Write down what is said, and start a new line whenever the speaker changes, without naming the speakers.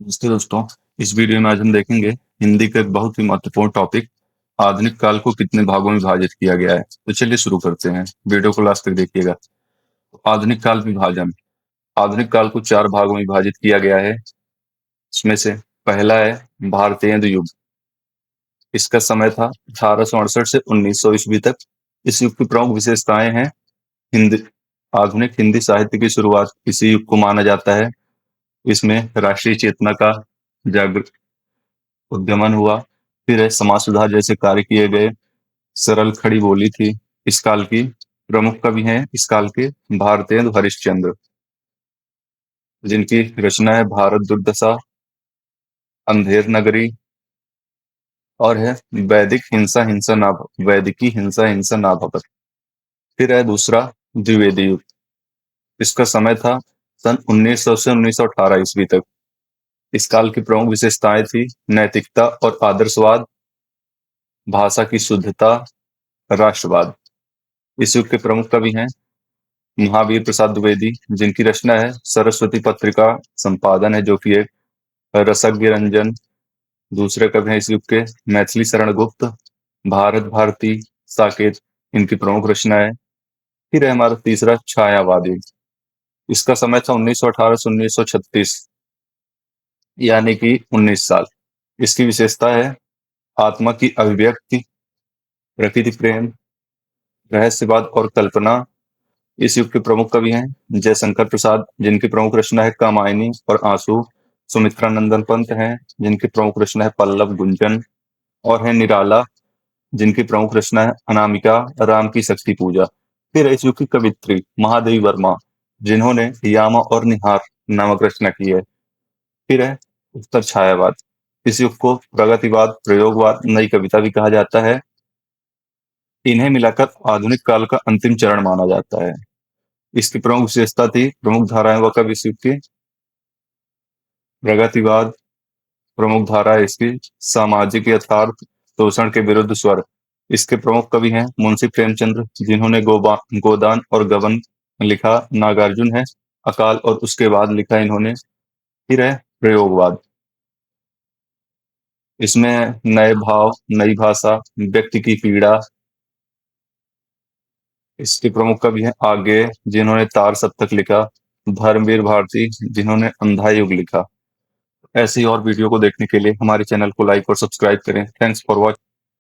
नमस्ते दोस्तों। इस वीडियो में आज हम देखेंगे हिंदी का एक बहुत ही महत्वपूर्ण टॉपिक आधुनिक काल को कितने भागों में विभाजित किया गया है। तो चलिए शुरू करते हैं, वीडियो को लास्ट तक देखिएगा। तो आधुनिक काल विभाजन, आधुनिक काल को 4 भागों में विभाजित किया गया है। इसमें से पहला है भारतीय युग। इसका समय था 1868 से 1900 ईस्वी तक। इस युग की प्रमुख विशेषताएं हैं हिंदी आधुनिक हिंदी साहित्य की शुरुआत इसी युग को माना जाता है। इसमें राष्ट्रीय चेतना का जागृत उद्गमन हुआ। फिर समाज सुधार जैसे कार्य किए गए। सरल खड़ी बोली थी इस काल की। प्रमुख कवि हैं इस काल के भारतेंदु हरिश्चंद्र, जिनकी रचना है भारत दुर्दशा, अंधेर नगरी और है वैदिक हिंसा हिंसा ना वैदिकी हिंसा हिंसा ना भगत। फिर है दूसरा द्विवेदी युग। इसका समय था सन 1900 से 1918 ईस्वी तक। इस काल की प्रमुख विशेषताएं थी नैतिकता और आदर्शवाद, भाषा की शुद्धता, राष्ट्रवाद। इस युग के प्रमुख कवि हैं महावीर प्रसाद द्विवेदी, जिनकी रचना है सरस्वती पत्रिका, संपादन है जो कि एक रसज्ञ रंजन। दूसरे कवि हैं इस युग के मैथिली शरण गुप्त, भारत भारती, साकेत, इनकी प्रमुख रचना है। फिर है हमारा तीसरा छायावादी। इसका समय था 1918 से 1936, यानी कि 19 साल। इसकी विशेषता है आत्मा की अभिव्यक्ति, प्रकृति प्रेम, रहस्यवाद और कल्पना। इस युग के प्रमुख कवि हैं जयशंकर प्रसाद, जिनकी प्रमुख रचना है कामायनी और आंसू। सुमित्रा नंदन पंत हैं, जिनकी प्रमुख रचना है पल्लव गुंजन। और है निराला, जिनकी प्रमुख रचना है अनामिका, राम की शक्ति पूजा। फिर इस युग की कवित्री महादेवी वर्मा, जिन्होंने यामा और निहार नामक रचना की है। फिर है उत्तर छायावाद। इस युग को प्रगतिवाद, प्रयोगवाद, नई कविता भी कहा जाता है। इन्हें मिलाकर आधुनिक काल का अंतिम चरण माना जाता है। इसकी प्रमुख विशेषता थी प्रमुख धाराएं व कवि इस युग की प्रगतिवाद। प्रमुख धारा है इसकी सामाजिक यथार्थ, शोषण के विरुद्ध स्वर। इसके प्रमुख कवि हैं मुंशी प्रेमचंद्र, जिन्होंने गोदान और गबन लिखा। नागार्जुन है अकाल और उसके बाद लिखा इन्होंने। फिर है प्रयोगवाद। इसमें नए भाव, नई भाषा, व्यक्ति की पीड़ा। इसके प्रमुख कवि हैं आगे, जिन्होंने तार सप्तक लिखा। धर्मवीर भारती, जिन्होंने अंधा युग लिखा। ऐसी और वीडियो को देखने के लिए हमारे चैनल को लाइक और सब्सक्राइब करें। Thanks for watching.